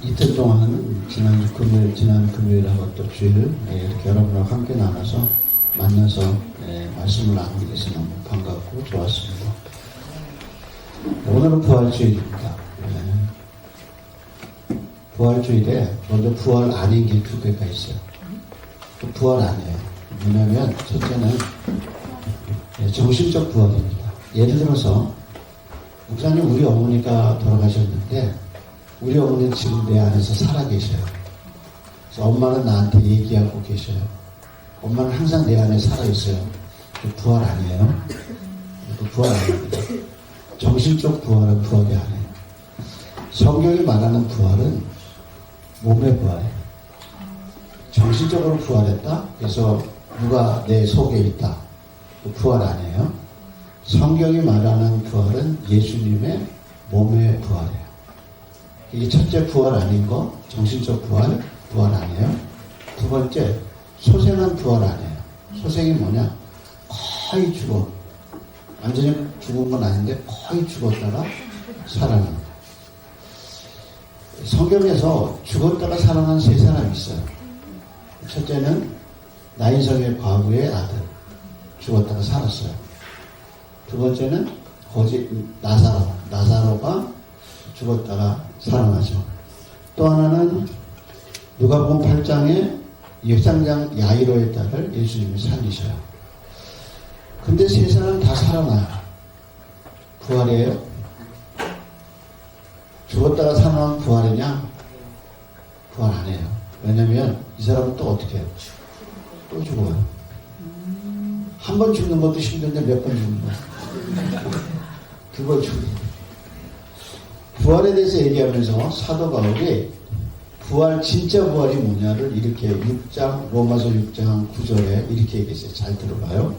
이틀 동안은 지난 금요일하고 또 주일 이렇게 여러분과 함께 나눠서 만나서 말씀을 나누게 돼서 너무 반갑고 좋았습니다. 오늘은 부활주일입니다. 부활주일에 먼저 부활 아닌 게 두 개가 있어요. 부활 아니에요. 뭐냐면 첫째는 정신적 부활입니다. 예를 들어서 목사님 우리 어머니가 돌아가셨는데 우리 어머니는 지금 내 안에서 살아계셔요. 그래서 엄마는 나한테 얘기하고 계셔요. 엄마는 항상 내 안에 살아있어요. 부활 아니에요? 부활 아닙니다. 정신적 부활은 부활이 아니에요. 성경이 말하는 부활은 몸의 부활이에요. 정신적으로 부활했다? 그래서 누가 내 속에 있다. 부활 아니에요. 성경이 말하는 부활은 예수님의 몸의 부활이에요. 이게 첫째 부활 아닌 거, 정신적 부활 아니에요. 두 번째, 소생한 부활 아니에요. 소생이 뭐냐? 거의 죽어. 완전히 죽은 건 아닌데 거의 죽었다가 살아납니다. 성경에서 죽었다가 살아난 세 사람이 있어요. 첫째는 나인성의 과부의 아들. 죽었다가 살았어요. 두 번째는 나사로가 죽었다가 살아나죠. 또 하나는 누가복음 8장에 역상장 야이로의 딸을 예수님이 살리셔요. 근데 세 사람 다 살아나요. 부활이에요? 죽었다가 살아난 부활이냐? 부활 아니에요. 왜냐면 이 사람은 또 어떻게 해요? 또 죽어요. 한 번 죽는 것도 힘든데 몇 번 죽는 거예요? 두 번 죽는 거예요. 부활에 대해서 얘기하면서 사도 바울이 부활, 진짜 부활이 뭐냐를 이렇게 로마서 6장 9절에 이렇게 얘기했어요. 잘 들어봐요.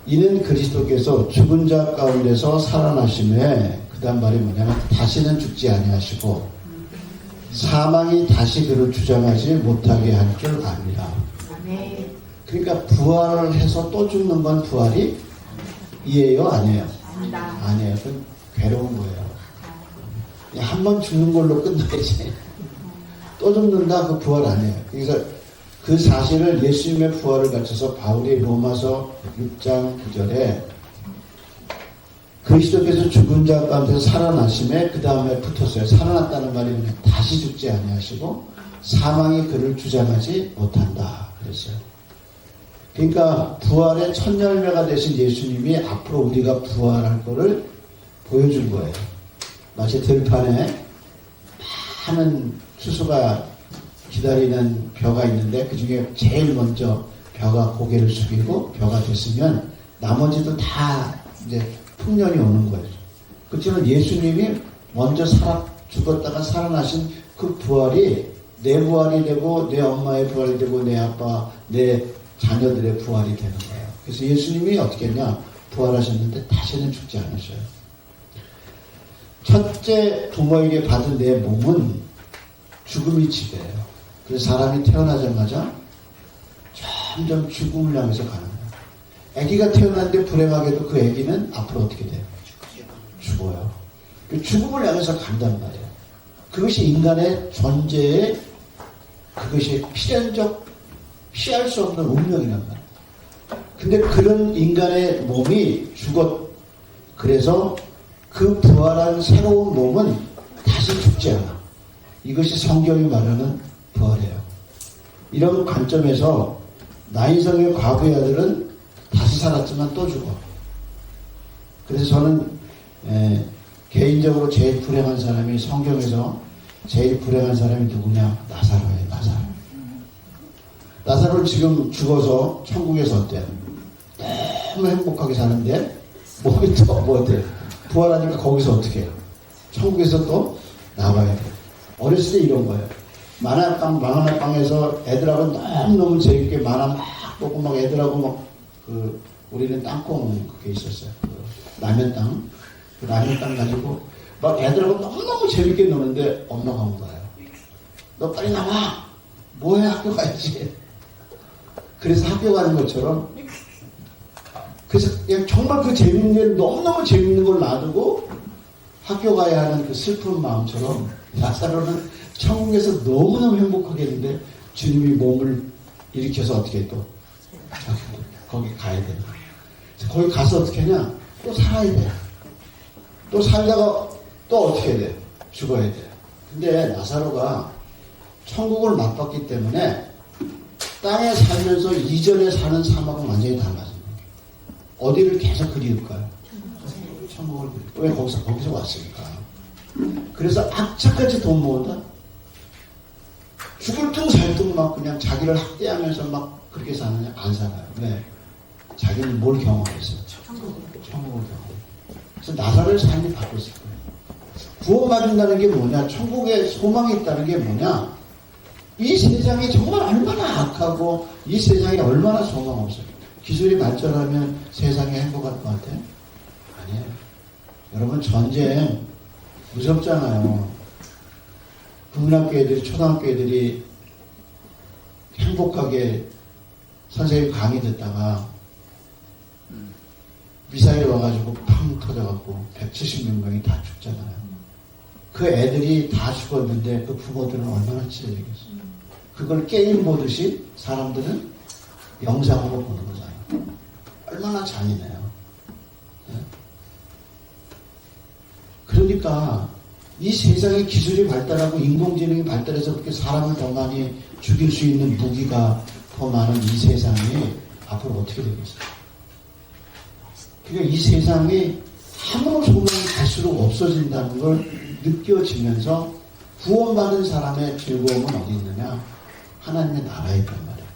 이는 그리스도께서 죽은 자 가운데서 살아나심에, 그 다음 말이 뭐냐면 다시는 죽지 아니하시고 사망이 다시 그를 주장하지 못하게 할 줄 압니다. 그러니까 부활을 해서 또 죽는 건 부활이 이에요? 아니에요? 아니에요. 그건 괴로운 거예요. 한 번 죽는 걸로 끝나야지. 또 죽는다? 그 부활 아니에요. 그래서 그 사실을 예수님의 부활을 갖춰서 바울이 로마서 6장 9절에 그리스도께서 죽은 자 가운데서 살아나심에 그 다음에 붙었어요. 살아났다는 말이 뭐냐? 다시 죽지 아니하시고 사망이 그를 주장하지 못한다 그랬어요. 그러니까 부활의 첫 열매가 되신 예수님이 앞으로 우리가 부활할 거를 보여준 거예요. 마치 들판에 많은 추수가 기다리는 벼가 있는데 그 중에 제일 먼저 벼가 고개를 숙이고 벼가 됐으면 나머지도 다 이제 풍년이 오는 거예요. 그렇지만 예수님이 먼저 죽었다가 살아나신 그 부활이 내 부활이 되고 내 엄마의 부활이 되고 내 아빠, 내 자녀들의 부활이 되는 거예요. 그래서 예수님이 어떻게 했냐? 부활하셨는데 다시는 죽지 않으셔요. 첫째 부모에게 받은 내 몸은 죽음이 지배해요. 그래서 사람이 태어나자마자 점점 죽음을 향해서 가는 거예요. 아기가 태어났는데 불행하게도 그 아기는 앞으로 어떻게 돼요? 죽어요. 죽음을 향해서 간단 말이에요. 그것이 인간의 존재의 그것이 필연적 피할 수 없는 운명이란 말이에요. 근데 그런 인간의 몸이 그래서 그 부활한 새로운 몸은 다시 죽지 않아. 이것이 성경이 말하는 부활이에요. 이런 관점에서 나인성의 과부의 아들은 다시 살았지만 또 죽어. 그래서 저는 개인적으로 제일 불행한 사람이 성경에서 제일 불행한 사람이 누구냐? 나사로예요. 나사로는 지금 죽어서 천국에서 어때요? 너무 행복하게 사는데 몸이 또 뭐 어때요? 부활하니까 거기서 어떻게 해요? 천국에서 또 나와야 돼요. 어렸을 때 이런 거예요. 만화방에서 애들하고 너무너무 재밌게 만화 막 보고 막 애들하고 우리는 땅콩 그게 있었어요. 라면 땅. 그 라면 땅 가지고 막 애들하고 너무너무 재밌게 노는데 엄마가 온 거예요. 너 빨리 나와! 뭐해? 학교 가야지. 그래서 학교 가는 것처럼 그래서 정말 그 재밌는 너무너무 재밌는 걸 놔두고 학교 가야 하는 그 슬픈 마음처럼 나사로는 천국에서 너무너무 행복하겠는데 주님이 몸을 일으켜서 어떻게 또 거기 가야 돼요. 거기 가서 어떻게 하냐? 또 살아야 돼. 또 살다가 또 어떻게 해야 돼? 죽어야 돼. 근데 나사로가 천국을 맛봤기 때문에 땅에 살면서 이전에 사는 삶하고 완전히 달라집니다. 어디를 계속 그리울까요? 천국을 그리울. 왜 거기서 왔으니까. 그래서 악착같이 돈 모은다? 죽을 둥 살 둥 막 그냥 자기를 학대하면서 막 그렇게 사느냐? 안 살아요. 왜? 자기는 뭘 경험했어요? 천국을 경험. 그래서 나사로의 삶이 바뀌었을 거예요. 구원받는다는 게 뭐냐? 천국에 소망이 있다는 게 뭐냐? 이 세상이 정말 얼마나 악하고 이 세상이 얼마나 소망 없어요. 기술이 발전하면 세상이 행복할 것 같아요? 아니에요. 여러분 전쟁 무섭잖아요. 국민학교 애들이 초등학교 애들이 행복하게 선생님 강의 듣다가 미사일 와가지고 팡 터져갖고 170몇 명이 다 죽잖아요. 그 애들이 다 죽었는데 그 부모들은 얼마나 찔리겠어요. 그걸 게임 보듯이 사람들은 영상으로 보는 거잖아요. 얼마나 잔인해요. 네? 그러니까 이 세상에 기술이 발달하고 인공지능이 발달해서 그렇게 사람을 더 많이 죽일 수 있는 무기가 더 많은 이 세상이 앞으로 어떻게 되겠어요? 그러니까 이 세상이 아무런 소망이 갈수록 없어진다는 걸 느껴지면서 구원받은 사람의 즐거움은 어디 있느냐? 하나님의 나라에 있단 말이에요.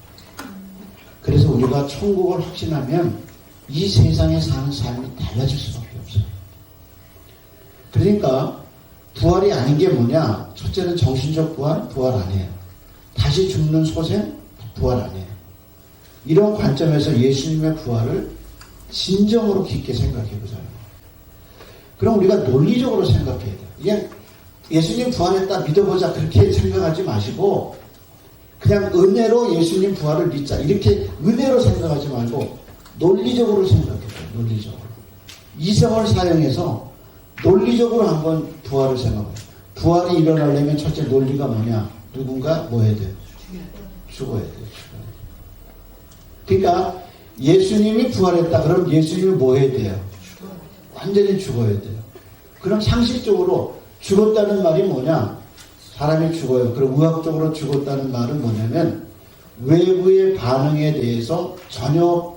그래서 우리가 천국을 확신하면 이 세상에 사는 삶이 달라질 수밖에 없어요. 그러니까 부활이 아닌 게 뭐냐? 첫째는 정신적 부활, 부활 아니에요. 다시 죽는 소생, 부활 아니에요. 이런 관점에서 예수님의 부활을 진정으로 깊게 생각해 보자요. 그럼 우리가 논리적으로 생각해야 돼요. 그냥 예수님 부활했다 믿어보자 그렇게 생각하지 마시고 그냥 은혜로 예수님 부활을 믿자 이렇게 은혜로 생각하지 말고 논리적으로 생각해야 돼요. 논리적으로. 이성을 사용해서 논리적으로 한번 부활을 생각해요. 부활이 일어나려면 첫째 논리가 뭐냐? 누군가 뭐 해야 돼요? 죽어야 돼요. 그러니까 예수님이 부활했다. 그럼 예수님이 뭐 해야 돼요? 완전히 죽어야 돼요. 그럼 상식적으로 죽었다는 말이 뭐냐? 사람이 죽어요. 그럼 의학적으로 죽었다는 말은 뭐냐면 외부의 반응에 대해서 전혀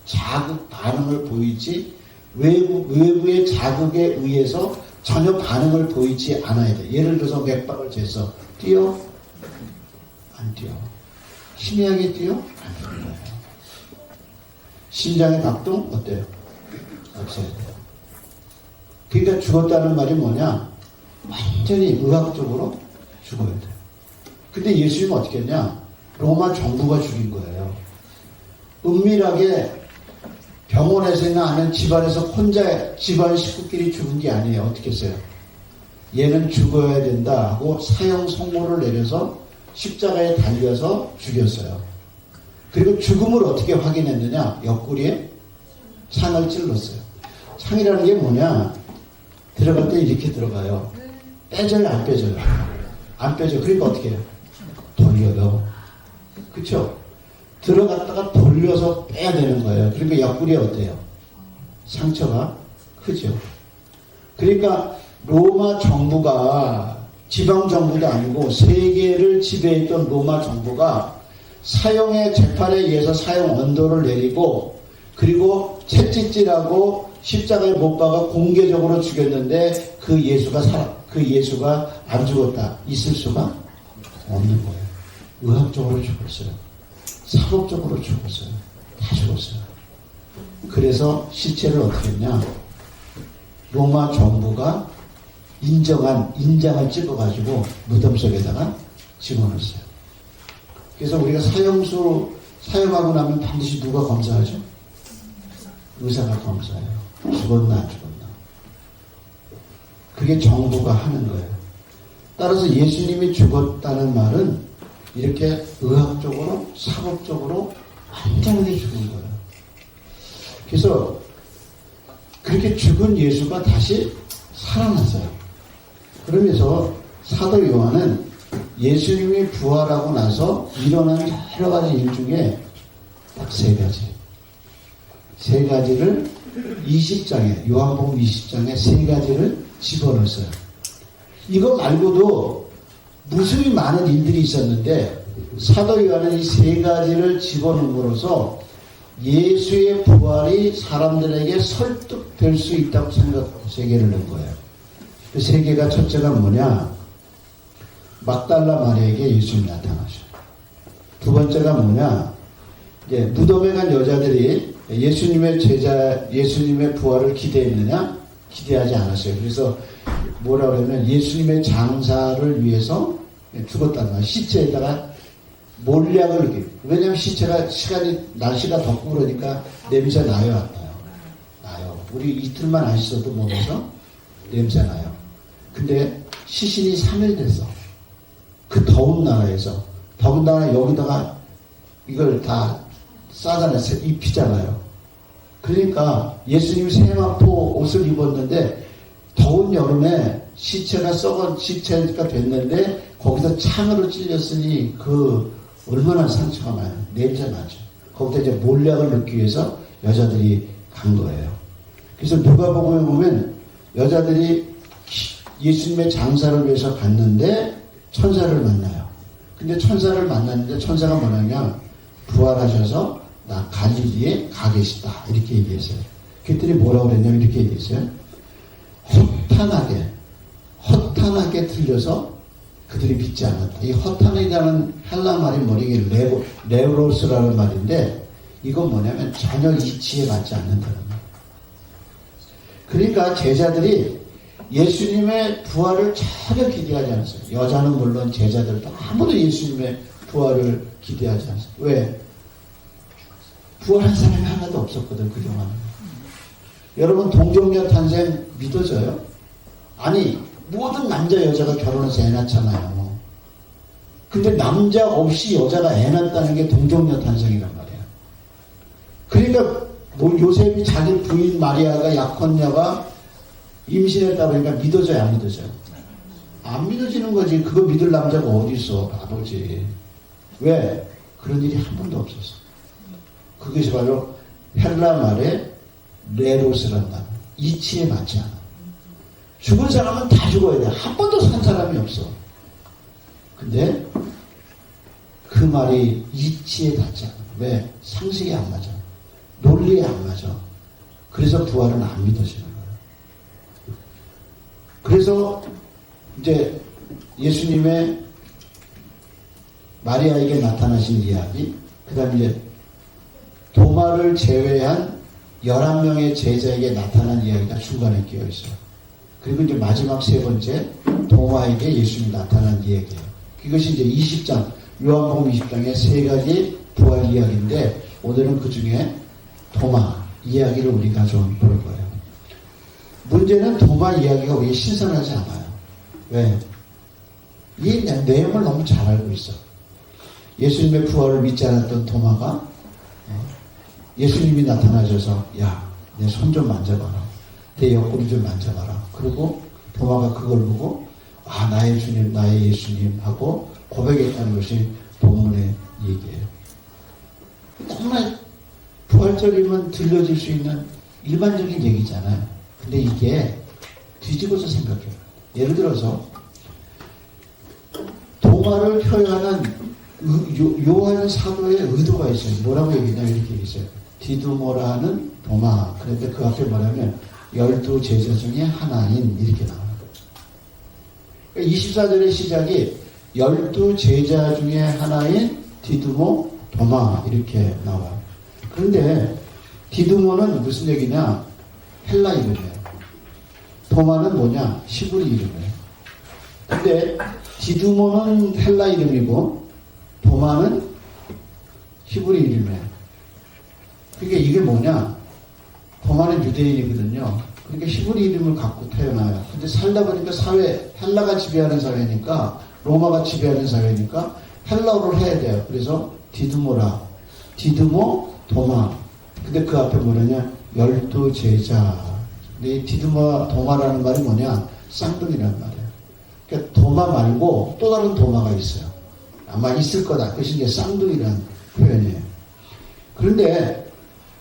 자극 반응을 보이지 외부의 자극에 의해서 전혀 반응을 보이지 않아야 돼. 예를 들어서 맥박을 재서 뛰어? 안 뛰어. 희미하게 뛰어? 안 뛰어요. 심장의 박동 어때요? 없어야 돼요. 그러니까 죽었다는 말이 뭐냐? 완전히 의학적으로 죽어야 돼요. 근데 예수님은 어떻게 했냐? 로마 정부가 죽인 거예요. 은밀하게 병원에서나 아니면 집안에서 혼자 집안 식구끼리 죽은 게 아니에요. 어떻게 했어요? 얘는 죽어야 된다 하고 사형 선고를 내려서 십자가에 달려서 죽였어요. 그리고 죽음을 어떻게 확인했느냐? 옆구리에 창을 찔렀어요. 창이라는 게 뭐냐? 들어갈 때 이렇게 들어가요. 빼져요? 안 빼져요? 안 빼져. 그러니까 어떻게 해요? 돌려요. 그쵸? 들어갔다가 돌려서 빼야 되는 거예요. 그러니까 옆구리에 어때요? 상처가 크죠. 그러니까 로마 정부가 지방 정부도 아니고 세계를 지배했던 로마 정부가 사형의 재판에 의해서 사형 언도를 내리고 그리고 채찍질하고 십자가에 못 박아 공개적으로 죽였는데 그 예수가 안 죽었다. 있을 수가 없는 거예요. 의학적으로 죽었어요. 사법적으로 죽었어요. 다 죽었어요. 그래서 시체를 어떻게 했냐? 로마 정부가 인장을 찍어가지고 무덤 속에다가 집어넣었어요. 그래서 우리가 사형하고 나면 반드시 누가 검사하죠? 의사가 검사해요. 죽었나 안 죽었나. 그게 정부가 하는 거예요. 따라서 예수님이 죽었다는 말은 이렇게 의학적으로 사법적으로 완전히 죽은 거예요. 그래서 그렇게 죽은 예수가 다시 살아났어요. 그러면서 사도 요한은 예수님이 부활하고 나서 일어난 여러 가지 일 중에 딱 세 가지를 20장에, 요한복음 20장에 세 가지를 집어넣었어요. 이거 말고도 무수히 많은 일들이 있었는데 사도 요한은 이 세 가지를 집어넣음으로써 예수의 부활이 사람들에게 설득될 수 있다고 생각하고 세 개를 넣은 거예요. 그 세 개가 첫째가 뭐냐? 막달라 마리아에게 예수님이 나타나셔요. 두 번째가 뭐냐? 이제 무덤에 간 여자들이 예수님의 부활을 기대했느냐? 기대하지 않았어요. 그래서 뭐라 그러면 예수님의 장사를 위해서 죽었다는 거예요. 시체에다가 몰약을 느끼고. 왜냐하면 시체가 날씨가 덥고 그러니까 냄새 나요, 안 나요? 나요. 우리 이틀만 안 씻어도 몸에서 냄새 나요. 근데 시신이 3일 됐어. 그 더운 나라에서. 더군다나 여기다가 이걸 다 싸잖아요. 입히잖아요. 그러니까 예수님이 세마포 옷을 입었는데 더운 여름에 시체가 됐는데 거기서 창으로 찔렸으니 얼마나 상처가 많아요. 냄새 나죠. 거기다 이제 몰약을 넣기 위해서 여자들이 간 거예요. 그래서 누가복음에 보면 여자들이 예수님의 장사를 위해서 갔는데 천사를 만나요. 근데 천사를 만났는데 천사가 뭐냐면 부활하셔서 나 갈릴리에 가 계시다 이렇게 얘기했어요. 그랬더니 뭐라고 그랬냐면 이렇게 얘기했어요. 허탄하게 들려서 그들이 믿지 않았다. 이 허탄이라는 헬라 말이 뭐냐면 레우로스라는 말인데 이건 뭐냐면 전혀 이치에 맞지 않는다는 거예요. 그러니까 제자들이 예수님의 부활을 전혀 기대하지 않았어요. 여자는 물론 제자들도 아무도 예수님의 부활을 기대하지 않았어요. 왜? 부활한 사람이 하나도 없었거든, 그동안. 여러분, 동정녀 탄생 믿어져요? 아니, 모든 남자, 여자가 결혼해서 애 낳잖아요. 근데 남자 없이 여자가 애 낳았다는 게 동정녀 탄생이란 말이에요. 그러니까, 요셉이 자기 부인 마리아가 약혼녀가 임신했다 그러니까 믿어져요, 안 믿어져요? 안 믿어지는 거지. 그거 믿을 남자가 어디 있어, 바보지. 왜? 그런 일이 한 번도 없었어. 그것이 바로 헬라 말의 레로스란 말. 이치에 맞지 않아. 죽은 사람은 다 죽어야 돼. 한 번도 산 사람이 없어. 근데 그 말이 이치에 닿지 않아. 왜? 상식이 안 맞아. 논리에 안 맞아. 그래서 부활은 안 믿어지는 거야. 그래서 이제 예수님의 마리아에게 나타나신 이야기, 그 다음에 이제 도마를 제외한 11명의 제자에게 나타난 이야기가 중간에 끼어 있어요. 그리고 이제 마지막 세 번째, 도마에게 예수님이 나타난 이야기예요. 이것이 이제 20장, 요한복음 20장의 세 가지 부활 이야기인데, 오늘은 그 중에 도마 이야기를 우리가 좀 볼 거예요. 문제는 도마 이야기가 왜 신선하지 않아요? 왜? 이 내용을 너무 잘 알고 있어. 예수님의 부활을 믿지 않았던 도마가 예수님이 나타나셔서 야, 내 손 좀 만져봐라. 내 옆구리 좀 만져봐라. 그리고 도마가 그걸 보고 아, 나의 주님, 나의 예수님 하고 고백했다는 것이 본문의 얘기예요. 정말 부활절이면 들려질 수 있는 일반적인 얘기잖아요. 근데 이게 뒤집어서 생각해요. 예를 들어서 도마를 표현하는 요한 사도의 의도가 있어요. 뭐라고 얘기냐면 이렇게 얘기했어요. 디두모라는 도마. 그런데 그 앞에 뭐냐면 12제자 중에 하나인 이렇게 나와요. 24절의 시작이 12제자 중에 하나인 디두모 도마 이렇게 나와요. 그런데 디두모는 무슨 얘기냐? 헬라 이름이에요. 도마는 뭐냐? 히브리 이름이에요. 근데 디두모는 헬라 이름이고 도마는 히브리 이름이에요. 그러니까 이게 뭐냐? 도마는 유대인이거든요. 그러니까 히브리 이름을 갖고 태어나요. 근데 살다 보니까 헬라가 지배하는 사회니까, 로마가 지배하는 사회니까 헬라어를 해야 돼요. 그래서 디두모라. 디두모, 도마. 근데 그 앞에 뭐냐냐? 12제자. 근데 이 디두모, 도마라는 말이 뭐냐? 쌍둥이란 말이에요. 그러니까 도마 말고 또 다른 도마가 있어요. 아마 있을 거다. 그것이 이제 쌍둥이라는 표현이에요. 그런데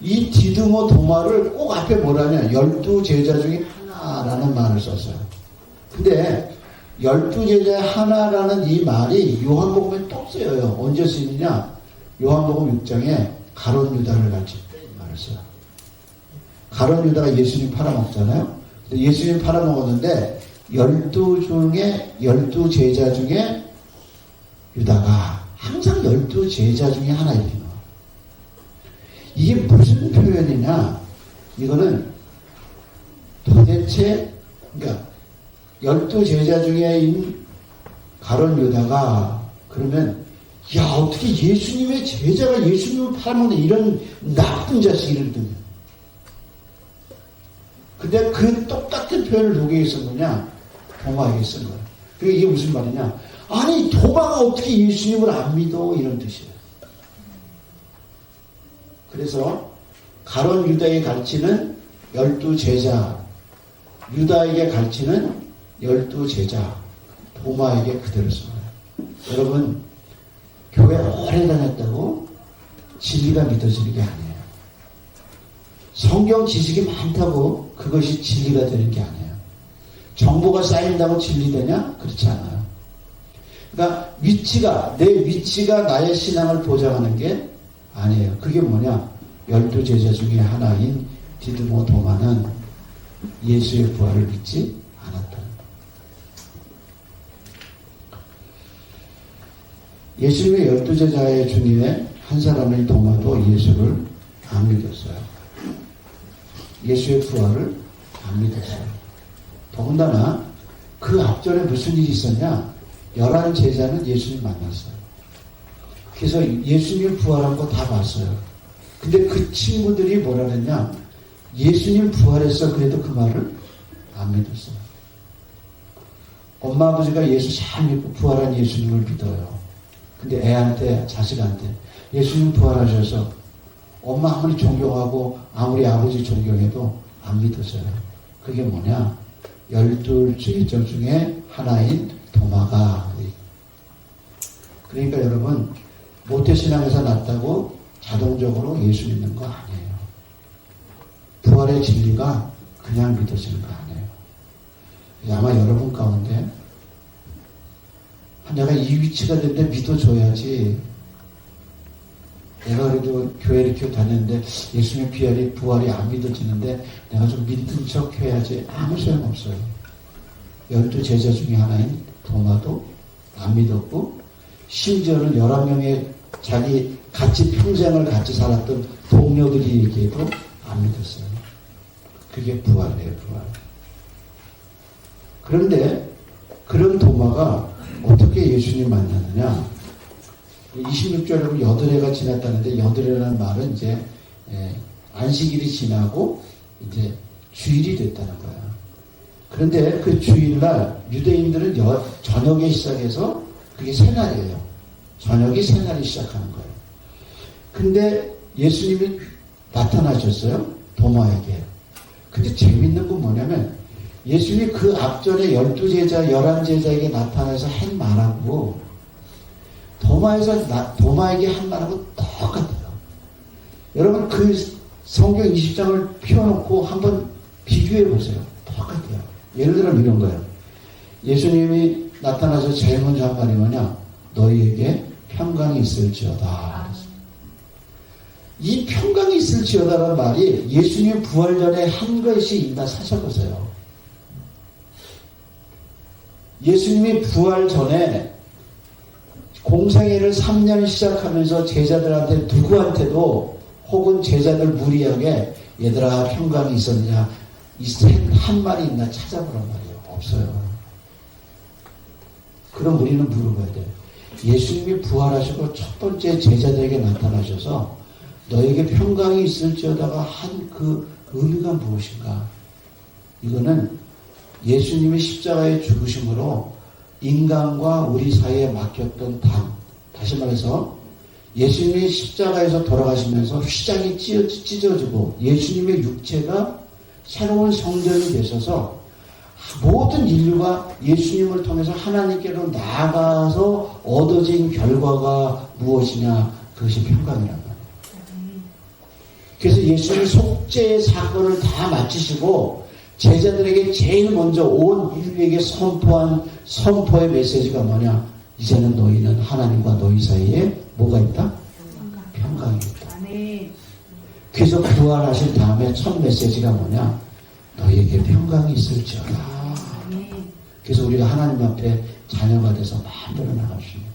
이 디두모 도마를 꼭 앞에 뭐라냐, 12제자 중에 하나라는 말을 썼어요. 근데 12제자 하나라는 이 말이 요한복음에 또 쓰여요. 언제 쓰이느냐? 요한복음 6장에 가룟 유다를 같이 말을 써요. 가룟 유다가 예수님 팔아먹잖아요. 예수님 팔아먹었는데 12제자 중에 유다가 항상 12제자 중에 하나입니다. 이게 무슨 표현이냐? 이거는 도대체, 그러니까 12제자 중에 가룟 유다가 그러면, 야, 어떻게 예수님의 제자가 예수님을 팔아먹는 이런 나쁜 자식이를 듣냐? 근데 그 똑같은 표현을 누구에게 쓴 거냐? 도마에게 쓴 거야. 그게 이게 무슨 말이냐? 아니, 도마가 어떻게 예수님을 안 믿어? 이런 뜻이에요. 그래서 가룟 유다에게 가르치는 12제자, 유다에게 가르치는 12제자, 도마에게 그대로 써요. 여러분, 교회 오래 다녔다고 진리가 믿어지는 게 아니에요. 성경 지식이 많다고 그것이 진리가 되는 게 아니에요. 정보가 쌓인다고 진리되냐? 그렇지 않아요. 그러니까 내 위치가 나의 신앙을 보장하는 게 아니에요. 그게 뭐냐? 12제자 중에 하나인 디두모 도마는 예수의 부활을 믿지 않았다. 예수님의 12제자의 중에 한 사람의 도마도 예수를 안 믿었어요. 예수의 부활을 안 믿었어요. 더군다나 그 앞전에 무슨 일이 있었냐? 11제자는 예수님 만났어요. 그래서 예수님 부활한 거 다 봤어요. 근데 그 친구들이 뭐라 그랬냐? 예수님 부활했어. 그래도 그 말을 안 믿었어요. 엄마 아버지가 예수 잘 믿고 부활한 예수님을 믿어요. 근데 애한테, 자식한테 예수님 부활하셔서 엄마 아무리 존경하고 아무리 아버지 존경해도 안 믿었어요. 그게 뭐냐? 12제자 중에 하나인 도마가. 그러니까 여러분, 모태신앙에서 났다고 자동적으로 예수 믿는 거 아니에요. 부활의 진리가 그냥 믿어지는 거 아니에요. 아마 여러분 가운데 내가 이 위치가 됐는데 믿어줘야지. 내가 그래도 교회 이렇게 다녔는데 예수님의 부활이 안 믿어지는데 내가 좀 믿는 척 해야지. 아무 소용없어요. 12제자 중에 하나인 도마도 안 믿었고, 심지어는 11명의 자기 같이 평생을 같이 살았던 동료들에게도 안 믿었어요. 그게 부활이에요, 부활. 그런데 그런 도마가 어떻게 예수님 만났느냐? 26절에 여드레가 지났다는데, 여드레라는 말은 이제 안식일이 지나고 이제 주일이 됐다는 거야. 그런데 그 주일날 유대인들은 저녁에 시작해서 그게 새날이에요. 저녁이 새날이 시작하는 거예요. 근데 예수님이 나타나셨어요, 도마에게. 근데 재밌는 건 뭐냐면 예수님이 그 앞전에 12제자, 11제자에게 나타나서 한 말하고 도마에게 한 말하고 똑같아요. 여러분, 그 성경 20장을 펴놓고 한번 비교해 보세요. 똑같아요. 예를 들어 이런 거예요. 예수님이 나타나서 제일 먼저 한 말이 뭐냐? 너희에게 평강이 있을지어다. 이 평강이 있을지어다라는 말이 예수님 부활 전에 한 것이 있나 찾아보세요. 예수님이 부활 전에 공생애를 3년 시작하면서 제자들한테, 누구한테도, 혹은 제자들 무리에게 얘들아 평강이 있었느냐, 한 말이 있나 찾아보란 말이에요. 없어요. 그럼 우리는 물어봐야 돼요. 예수님이 부활하시고 첫 번째 제자들에게 나타나셔서 너에게 평강이 있을지어다가 한 그 의미가 무엇인가? 이거는 예수님이 십자가에 죽으심으로 인간과 우리 사이에 막혔던 다시 말해서 예수님이 십자가에서 돌아가시면서 휘장이 찢어지고 예수님의 육체가 새로운 성전이 되셔서 모든 인류가 예수님을 통해서 하나님께로 나아가서 얻어진 결과가 무엇이냐? 그것이 평강이란 말이에요. 그래서 예수님이 속죄의 사건을 다 마치시고 제자들에게 제일 먼저 온 인류에게 선포한 선포의 메시지가 뭐냐? 이제는 너희는 하나님과 너희 사이에 뭐가 있다? 평강이 있다. 그래서 부활하신 다음에 첫 메시지가 뭐냐? 너희에게 평강이 있을지어다. 그래서 우리가 하나님 앞에 자녀가 돼서 마음대로 나갈 수 있는.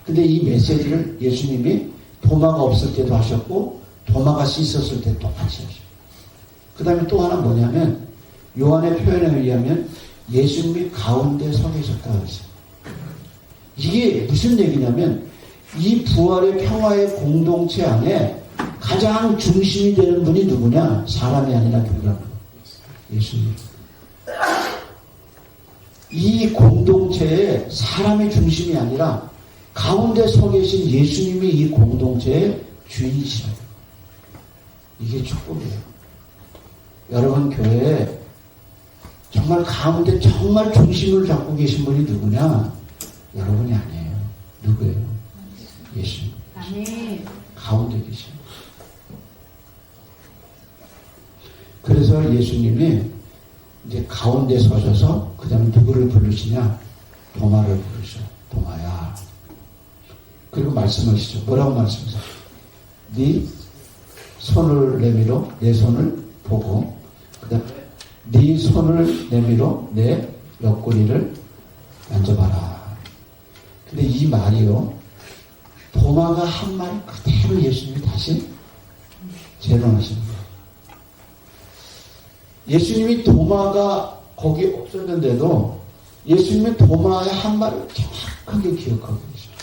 근데 이 메시지를 예수님이 도마가 없을 때도 하셨고 도마가 씻었을 때 똑같이 하셨어요. 그 다음에 또 하나 뭐냐면 요한의 표현에 의하면 예수님이 가운데 서 계셨다 그랬어요. 이게 무슨 얘기냐면 이 부활의 평화의 공동체 안에 가장 중심이 되는 분이 누구냐? 사람이 아니라 누구라고? 예수님. 이 공동체에 사람의 중심이 아니라 가운데 서 계신 예수님이 이 공동체의 주인이시라고. 이게 축복이에요. 여러분 교회에 정말 가운데 정말 중심을 잡고 계신 분이 누구냐? 여러분이 아니에요. 누구예요? 예수님. 가운데 계신. 그래서 예수님이 이제 가운데 서셔서 그 다음에 누구를 부르시냐? 도마를 부르셔. 도마야. 그리고 말씀하시죠. 뭐라고 말씀하세요? 네 손을 내밀어 내 손을 보고 그 다음에 네 손을 내밀어 내 옆구리를 만져봐라. 근데 이 말이요. 도마가 한 말 그대로 예수님이 다시 재론하시는 거예요. 예수님이 도마가 거기 없었는데도 예수님의 도마의 한 말을 정확하게 기억하고 계셔요.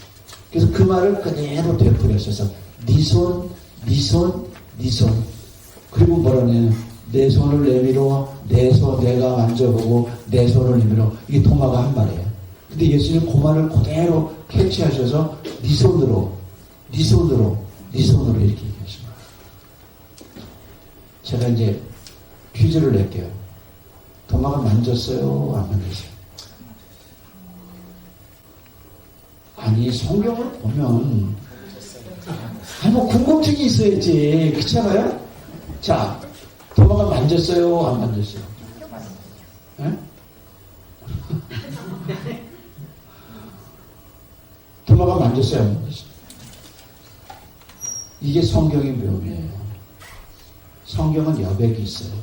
그래서 그 말을 그대로 되풀이하셔서 네 손, 네 손, 네 손. 그리고 뭐라네요? 내 손을 내밀어 내 손 내가 만져보고 내 손을 내밀어. 이게 도마가 한 말이에요. 근데 예수님 그 말을 그대로 캐치하셔서 네 손으로 네 손으로 네 손으로 이렇게 얘기하신 거예요. 제가 이제 퀴즈를 낼게요. 도마가 만졌어요? 안 만졌어요? 아니 성경을 보면 아니 뭐 궁금증이 있어야지. 그렇잖아요? 자, 도마가 만졌어요? 안 만졌어요? 네? 도마가 만졌어요? 안 만졌어요? 이게 성경의 묘미예요. 성경은 여백이 있어요.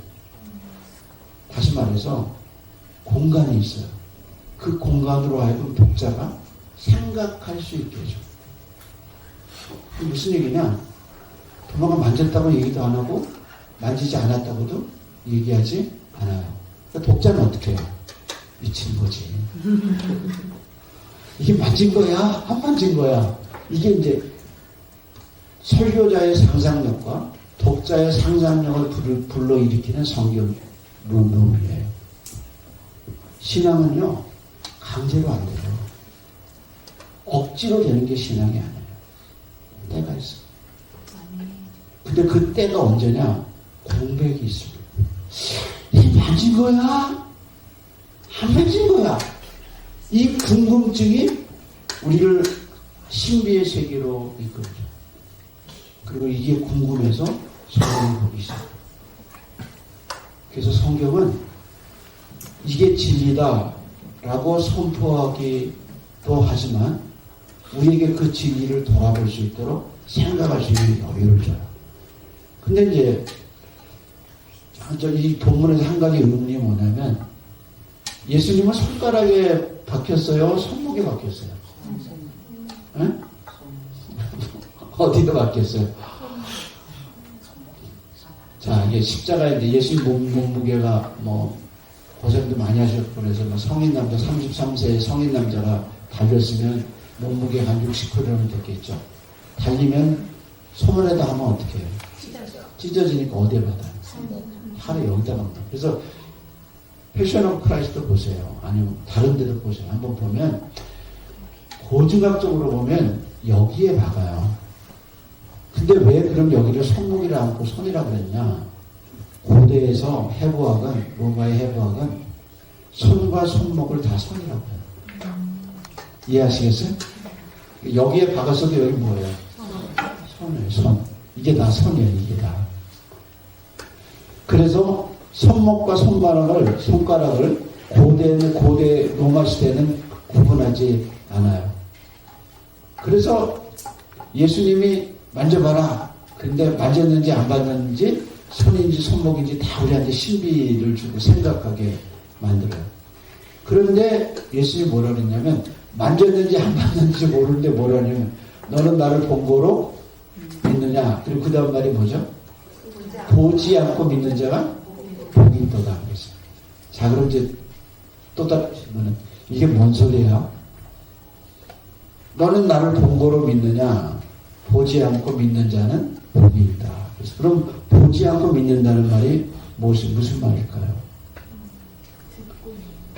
다시 말해서 공간이 있어요. 그 공간으로 하여금 독자가 생각할 수 있게 해줘. 무슨 얘기냐? 도마가 만졌다고 얘기도 안 하고 만지지 않았다고도 얘기하지 않아요. 그러니까 독자는 어떻게 해요? 미친 거지. 이게 만진 거야? 안 만진 거야? 이게 이제 설교자의 상상력과 독자의 상상력을 불러일으키는 성경 묘미예요. 신앙은요, 강제로 안 돼요. 억지로 되는 게 신앙이 아니에요. 때가 있어. 근데 그 때가 언제냐? 공백이 있습니다. 이 만진 거야? 안 만진 거야? 이 궁금증이 우리를 신비의 세계로 이끌죠. 그리고 이게 궁금해서 성경을 보기 시작해요. 그래서 성경은 이게 진리다라고 선포하기도 하지만 우리에게 그 진리를 돌아볼 수 있도록 생각할 수 있는 여유를 줘요. 근데 이제 이 본문에서 한 가지 의문이 뭐냐면 예수님은 손가락에 박혔어요? 손목에 박혔어요? 네? 어디다 박혔어요? 자, 이게 십자가인데 예수님 몸무게가 뭐 고생도 많이 하셨고 그래서 뭐 성인 남자 33세의 성인 남자가 달렸으면 몸무게가 한 60kg는 됐겠죠. 달리면 손을에다 하면 어떻게 해요? 찢어지니까 어디에 받아요? 팔에 여기다 갑니다. 그래서 패션 오브 크라이스트 보세요. 아니면 다른 데도 보세요. 한번 보면 고증학적으로 보면 여기에 박아요. 근데 왜 그럼 여기를 손목이라 않고 손이라고 그랬냐? 고대에서 해부학은, 로마의 해부학은 손과 손목을 다 손이라고 해요. 이해하시겠어요? 여기에 박아서도 여기 뭐예요? 손이에요, 손. 이게 다 손이에요, 이게 다. 그래서 손목과 손가락을 고대 로마 시대는 구분하지 않아요. 그래서 예수님이 만져봐라. 근데 만졌는지 안 만졌는지 손인지 손목인지 다 우리한테 신비를 주고 생각하게 만들어요. 그런데 예수님이 뭐라 그랬냐면 만졌는지 안 만졌는지 모르는데 뭐라 하냐면 너는 나를 본 거로 믿느냐. 그리고 그 다음 말이 뭐죠? 보지 않고 믿는 자가 복이 있도다 그랬어요. 자, 그럼 이제 또 다른 질문은 이게 뭔 소리야? 너는 나를 본 거로 믿느냐? 보지 않고 믿는 자는 복이 있다. 그래서 그럼 보지 않고 믿는다는 말이 무슨 말일까요?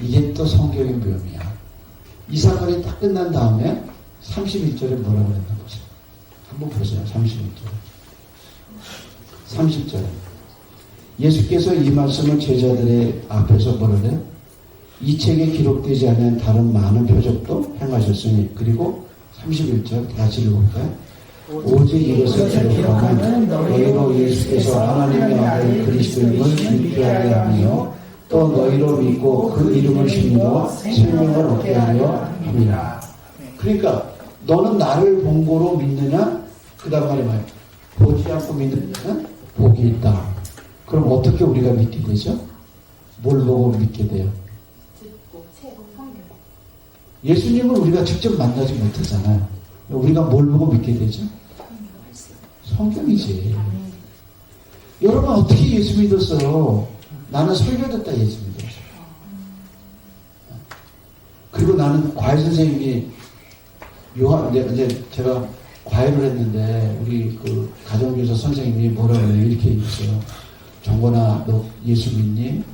이게 또 성경의 묘미야. 이 사건이 딱 끝난 다음에 31절에 뭐라고 그랬나 보세요. 한번 보세요. 30절에. 예수께서 이 말씀을 제자들의 앞에서 뭐라 그래요? 이 책에 기록되지 않은 다른 많은 표적도 행하셨으니. 그리고 31절 다시 읽어볼까요? 오직 이것을 기록하면 너희로 예수께서 하나님의 아들 그리스도임을 믿게 하게 하며 또 너희로 믿고 그 이름을 심어 생명을 얻게 하려 함이라. 그러니까 너는 나를 본 거로 믿느냐? 그 다음 말이 뭐예요? 보지 않고 믿는 자는 복이 있다. 그럼 어떻게 우리가 믿게 되죠? 뭘 보고 믿게 돼요? 예수님을 우리가 직접 만나지 못하잖아요. 우리가 뭘 보고 믿게 되죠? 성경이지. 여러분 어떻게 예수 믿었어요? 나는 설교 듣다 예수 믿었어요. 그리고 나는 과외 선생님이 이제 제가 과외를 했는데 우리 그 가정교사 선생님이 뭐라고 해요? 이렇게 얘기했어요. 정권아 너 예수 믿니?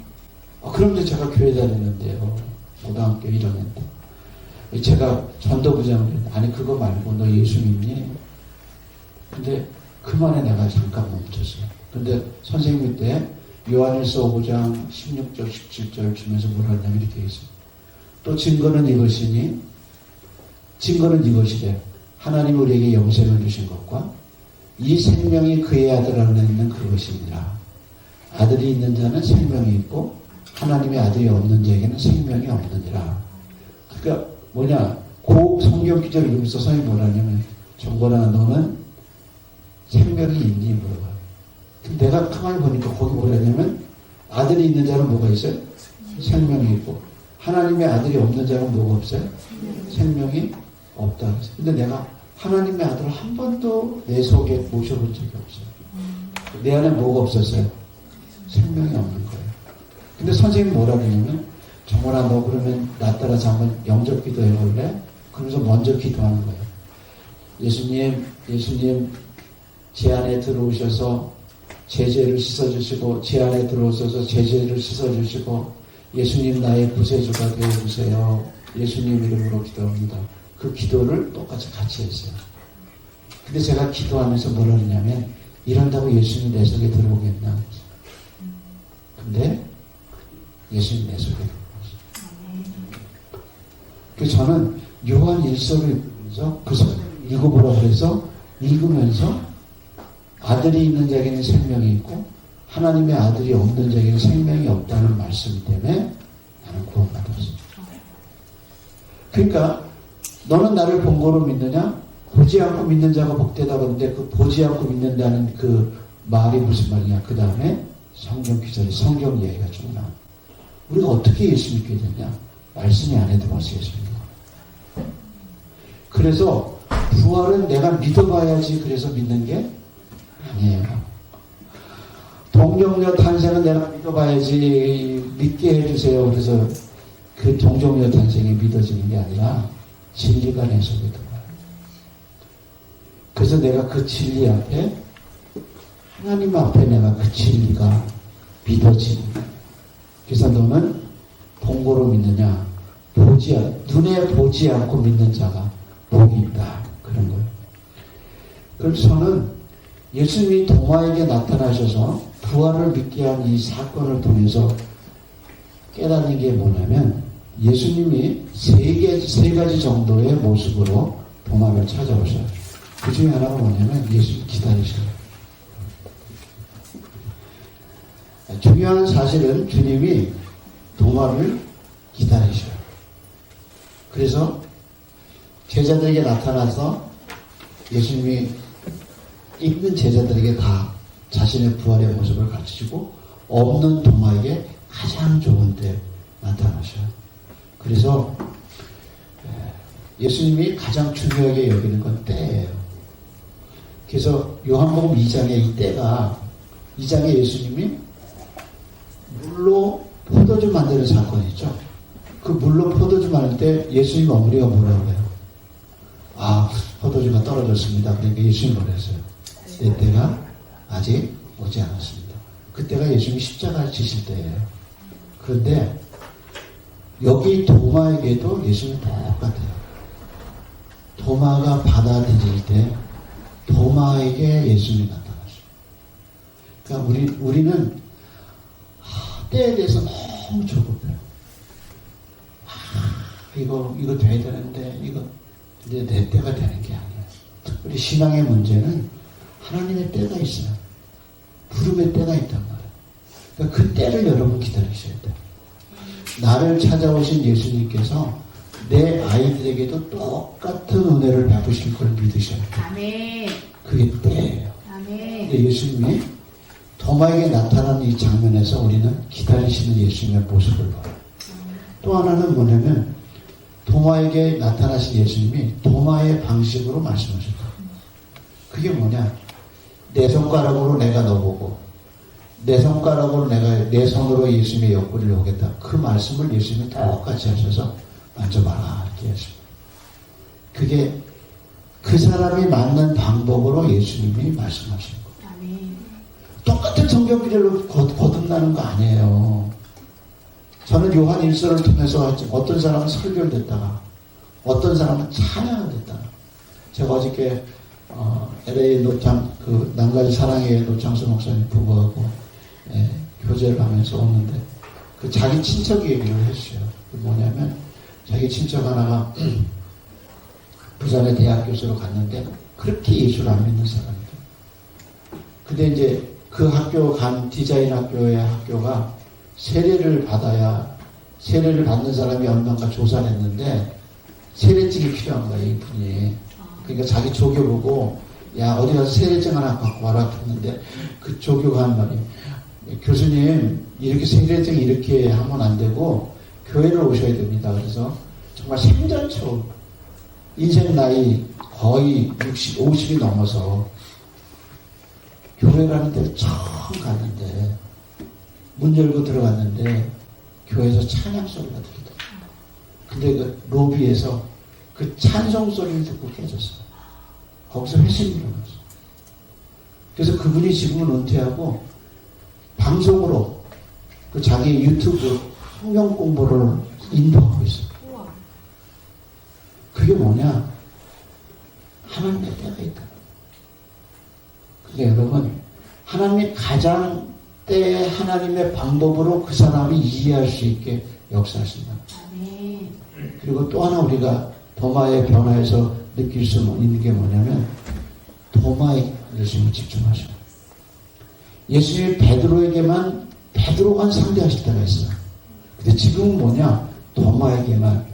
그런데 제가 교회 다니는데요. 고등학교 1학년 때. 제가 전도부장을 했는데 아니 그거 말고 너 예수 믿니? 근데 그 말에 내가 잠깐 멈췄어요. 근데 선생님이 때 요한일서 5장 16절 17절 주면서 뭐라 하냐면 이렇게 했어요. 또 증거는 이것이니 증거는 이것이래. 하나님이 우리에게 영생을 주신 것과 이 생명이 그의 아들 안에 있는 그것이니라. 아들이 있는 자는 생명이 있고 하나님의 아들이 없는 자에게는 생명이 없느니라. 그러니까 뭐냐, 그 성경 기절을 읽으면서 선생님이 뭐라 하냐면 정권아 너는 생명이 있니? 물어봐요. 내가 가만히 보니까 거기 뭐라 하냐면 아들이 있는 자는 뭐가 있어요? 생명이 있고 하나님의 아들이 없는 자는 뭐가 없어요? 생명이 없다. 근데 내가 하나님의 아들을 한 번도 내 속에 모셔본 적이 없어요. 내 안에 뭐가 없었어요? 생명이 없는 거예요. 근데 선생님이 뭐라 그러냐면 정원아 너 그러면 나 따라서 한번 영접 기도해 볼래? 그러면서 먼저 기도하는 거예요. 예수님 제 안에 들어오셔서 제 죄를 씻어주시고 제 안에 들어오셔서 제 죄를 씻어주시고 예수님 나의 구세주가 되어주세요. 예수님 이름으로 기도합니다. 그 기도를 똑같이 같이 했어요. 근데 제가 기도하면서 뭐라 그러냐면 이런다고 예수님 내 속에 들어오겠나? 근데 예수님 내 속에 들어왔어요. 그래서 저는 요한 1서를 읽어보라고 해서 읽으면서 아들이 있는 자에게는 생명이 있고 하나님의 아들이 없는 자에게는 생명이 없다는 말씀 때문에 나는 구원받았어요. 그러니까 너는 나를 본 거로 믿느냐? 보지 않고 믿는 자가 복되다고 하는데 그 보지 않고 믿는다는 그 말이 무슨 말이냐? 그 다음에 성경 기절이 성경 이야기가 좀 나와. 우리가 어떻게 예수 믿게 됐냐? 말씀이 안에 들어와서 예수 믿는 거야. 그래서 부활은 내가 믿어봐야지 그래서 믿는 게 아니에요. 동정녀 탄생은 내가 믿어봐야지 믿게 해주세요. 그래서 그 동정녀 탄생이 믿어지는 게 아니라 진리가 내 속에 들어와요. 그래서 내가 그 진리 앞에 하나님 앞에 내가 그 진리가 믿어지는 거예요. 그래서 너는 본고로 믿느냐? 눈에 보지 않고 믿는 자가 복이 있다. 그런 거예요. 그래서 저는 예수님이 동화에게 나타나셔서 부활을 믿게 한 이 사건을 통해서 깨닫는 게 뭐냐면 예수님이 세 가지 정도의 모습으로 도마를 찾아오셔요. 그 중에 하나가 뭐냐면 예수님 기다리셔요. 중요한 사실은 주님이 도마를 기다리셔요. 그래서 제자들에게 나타나서 예수님이 있는 제자들에게 다 자신의 부활의 모습을 가르치고 없는 도마에게 가장 좋은 때 나타나셔요. 그래서 예수님이 가장 중요하게 여기는 건 때예요. 그래서 요한복음 2장에 이 때가 2장에 예수님이 물로 포도주 만드는 사건이 있죠. 그 물로 포도주 만들 때 예수님 어머니가 뭐라고 해요? 아, 포도주가 떨어졌습니다. 그러니까 예수님 뭐랬어요? 내 때가 아직 오지 않았습니다. 그때가 예수님이 십자가를 지실 때예요. 그런데 여기 도마에게도 예수님이 똑같아요. 도마가 받아들일 때 도마에게 예수님이 나타나셔요. 그러니까 우리는 때에 대해서 너무 조급해요. 이거 돼야 되는데 근데 내 때가 되는 게 아니에요. 특별히 신앙의 문제는 하나님의 때가 있어요. 부름의 때가 있단 말이에요. 그러니까 그 때를 여러분 기다리셔야 돼요. 나를 찾아오신 예수님께서 내 아이들에게도 똑같은 은혜를 베푸실 걸 믿으셔야 돼요. 아멘. 그게 때예요. 아멘. 근데 예수님이 도마에게 나타나는 이 장면에서 우리는 기다리시는 예수님의 모습을 봐요. 또 하나는 뭐냐면 도마에게 나타나신 예수님이 도마의 방식으로 말씀하셨다. 그게 뭐냐? 내 손가락으로 내가 너 보고 내 손가락으로 내가 내 손으로 예수님의 옆구리를 오겠다. 그 말씀을 예수님이 똑같이 하셔서 만져봐라 이렇게 하십니다. 그게 그 사람이 맞는 방법으로 예수님이 말씀하시는 거예요. 아멘. 똑같은 성경 구절로 거듭나는 거 아니에요. 저는 요한 1서를 통해서 어떤 사람은 설교됐다가 어떤 사람은 찬양을 됐다가 제가 어저께 LA 난가지 사랑의 노창수 목사님 부부하고 교제를 하면서 오는데 그 자기 친척 얘기를 했어요. 뭐냐면 자기 친척 하나가 부산의 대학 교수로 갔는데 그렇게 예수를 안 믿는 사람이죠. 근데 이제 그 학교 간 디자인 학교의 학교가 세례를 받는 사람이 얼마인가 조사를 했는데 세례증이 필요한 거야, 이분이. 그러니까 자기 조교 보고 야 어디 가서 세례증 하나 갖고 와라 했는데 그 조교가 한 말이 교수님 이렇게 세례증 이렇게 하면 안 되고 교회를 오셔야 됩니다. 그래서 정말 생전 처음 인생 나이 거의 60, 50이 넘어서 교회라는 데를 처음 갔는데 문 열고 들어갔는데 교회에서 찬양 소리가 들리더라고요. 근데 그 로비에서 그 찬송 소리를 듣고 깨졌어요. 거기서 회심이 일어났어요. 그래서 그분이 지금은 은퇴하고 방송으로 그 자기 유튜브 성경 공부를 인도하고 있어요. 그게 뭐냐? 하나님의 때가 있다. 그러니까 여러분 하나님이 가장 때 하나님의 방법으로 그 사람이 이해할 수 있게 역사하신다. 아멘. 그리고 또 하나 우리가 도마의 변화에서 느낄 수 있는 게 뭐냐면 도마에 예수님을 집중하셔요. 예수님이 베드로만 상대하실 때가 있어요. 근데 지금은 뭐냐? 도마에게만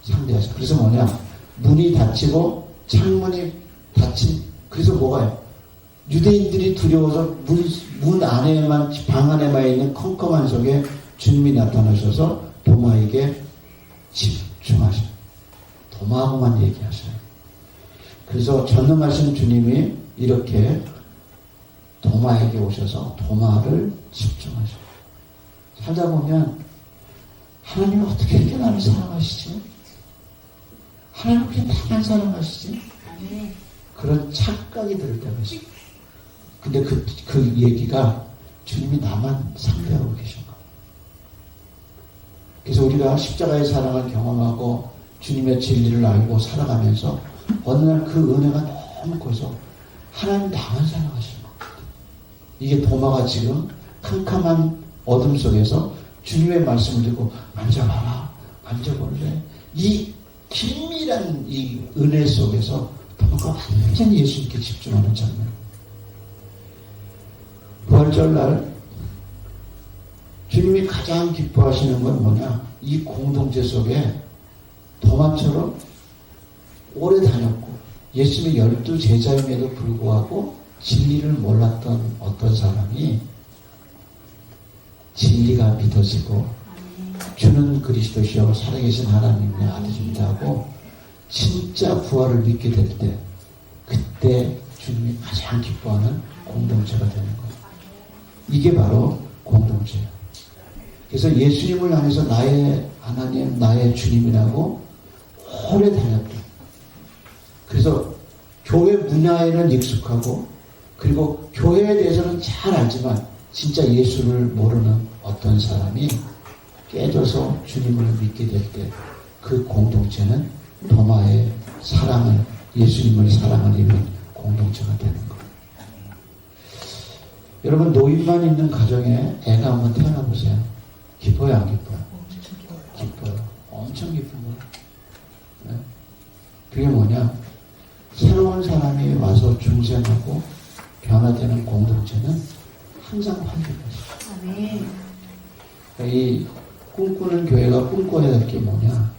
상대하셔요. 그래서 뭐냐? 문이 닫히고 창문이 닫힌 그래서 뭐가요? 유대인들이 두려워서 문 안에만 방 안에만 있는 컴컴한 속에 주님이 나타나셔서 도마에게 집중하셔요. 도마하고만 얘기하셔요. 그래서 전능하신 주님이 이렇게 도마에게 오셔서 도마를 집중하셔요. 살다 보면 하나님이 어떻게 이렇게 나를 사랑하시지? 하나님 그렇게 나만 사랑하시지? 아멘. 그런 착각이 들 때가 있어요. 근데 그 얘기가 주님이 나만 상대하고 계신 거예요. 그래서 우리가 십자가의 사랑을 경험하고 주님의 진리를 알고 살아가면서 어느 날 그 은혜가 너무 커서 하나님 나만 사랑하시는 것 같아요. 이게 도마가 지금 캄캄한 어둠 속에서 주님의 말씀을 듣고 만져봐라, 만져볼래. 이 긴밀한 이 은혜 속에서 도마가 완전히 예수님께 집중하는 장면. 부활절 날 주님이 가장 기뻐하시는 건 뭐냐? 이 공동체 속에 도마처럼 오래 다녔고 예수님의 12제자임에도 불구하고 진리를 몰랐던 어떤 사람이 진리가 믿어지고 주는 그리스도시여 살아계신 하나님의 아들입니다 하고 진짜 부활을 믿게 될 때 그때 주님이 가장 기뻐하는 공동체가 되는 거예요. 이게 바로 공동체예요. 그래서 예수님을 향해서 나의 하나님, 나의 주님이라고 오래 다녔다. 그래서 교회 문화에는 익숙하고 그리고 교회에 대해서는 잘 알지만 진짜 예수를 모르는 어떤 사람이 깨져서 주님을 믿게 될 때 그 공동체는 도마의 사랑을, 예수님을 사랑을 입은 공동체가 되는 거예요. 여러분, 노인만 있는 가정에 애가 한번 태어나 보세요. 기뻐요, 안 기뻐요? 기뻐요. 엄청 기쁜 거예요. 네? 그게 뭐냐? 새로운 사람이 와서 중생하고 변화되는 공동체는 항상 환기입니다. 이 꿈꾸는 교회가 꿈꿔야 될 게 뭐냐?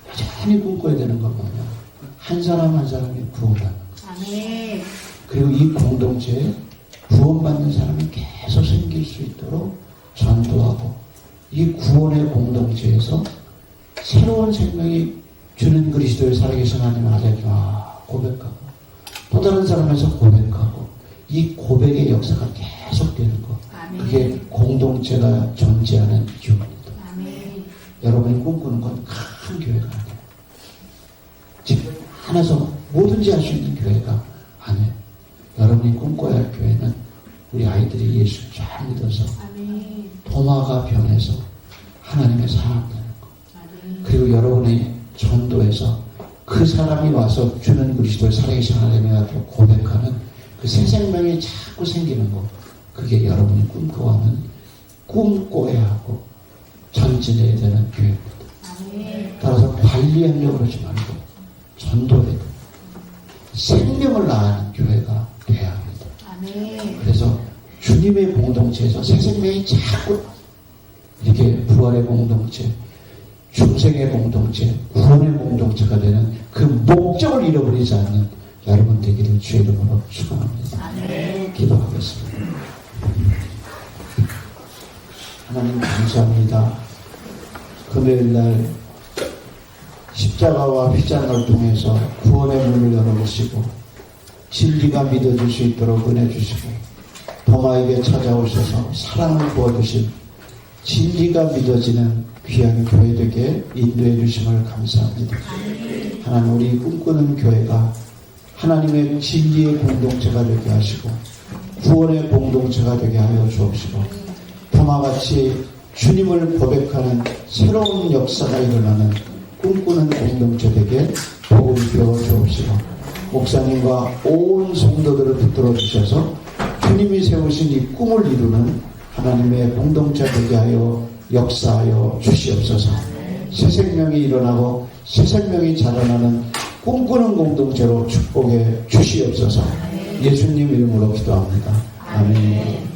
여전히 꿈꿔야 되는 건 뭐냐? 한 사람 한 사람이 구원받는 거. 그리고 이 공동체에 구원받는 사람이 계속 생길 수 있도록 전도하고 이 구원의 공동체에서 새로운 생명이 주는 그리스도의 살아계신 하나님의 아들이라 고백하고 또 다른 사람에서 고백하고 이 고백의 역사가 계속되는 것. 그게 공동체가 존재하는 이유입니다. 여러분이 꿈꾸는 건 큰 교회가 아니에요. 지금 하나서 뭐든지 할 수 있는 교회가 아니에요. 여러분이 꿈꿔야 할 교회는 우리 아이들이 예수를 잘 믿어서 도마가 변해서 하나님의 사람 되는 것. 그리고 여러분의 전도에서 그 사람이 와서 주는 그리스도의 살아계신 하나님의 아들을 고백하는 그 새 생명이 자꾸 생기는 것. 그게 여러분이 꿈꿔야 하고 전진해야 되는 교회입니다. 따라서 관리하려고 그러지 말고 전도해야 됩니다. 생명을 낳는 교회가 돼야 합니다. 그래서 주님의 공동체에서 새 생명이 자꾸 이렇게 부활의 공동체, 중생의 공동체, 구원의 공동체가 되는 그 목적을 잃어버리지 않는 여러분 되기를 주의 이름으로 축원합니다. 기도하겠습니다. 하나님 감사합니다. 금요일날 십자가와 휘장을 통해서 구원의 문을 열어주시고 진리가 믿어질 수 있도록 은혜 주시고 도마에게 찾아오셔서 사랑을 부어주신 진리가 믿어지는 귀한 교회 되게 인도해 주심을 감사합니다. 하나님, 우리 꿈꾸는 교회가 하나님의 진리의 공동체가 되게 하시고 구원의 공동체가 되게 하여 주옵시고 도마같이 주님을 고백하는 새로운 역사가 일어나는 꿈꾸는 공동체 되게 복을 주어 주옵시고 목사님과 온 성도들을 붙들어 주셔서 주님이 세우신 이 꿈을 이루는 하나님의 공동체 되게 하여 역사하여 주시옵소서. 새 생명이 일어나고 새 생명이 자라나는 꿈꾸는 공동체로 축복해 주시옵소서. 예수님 이름으로 기도합니다. 아멘.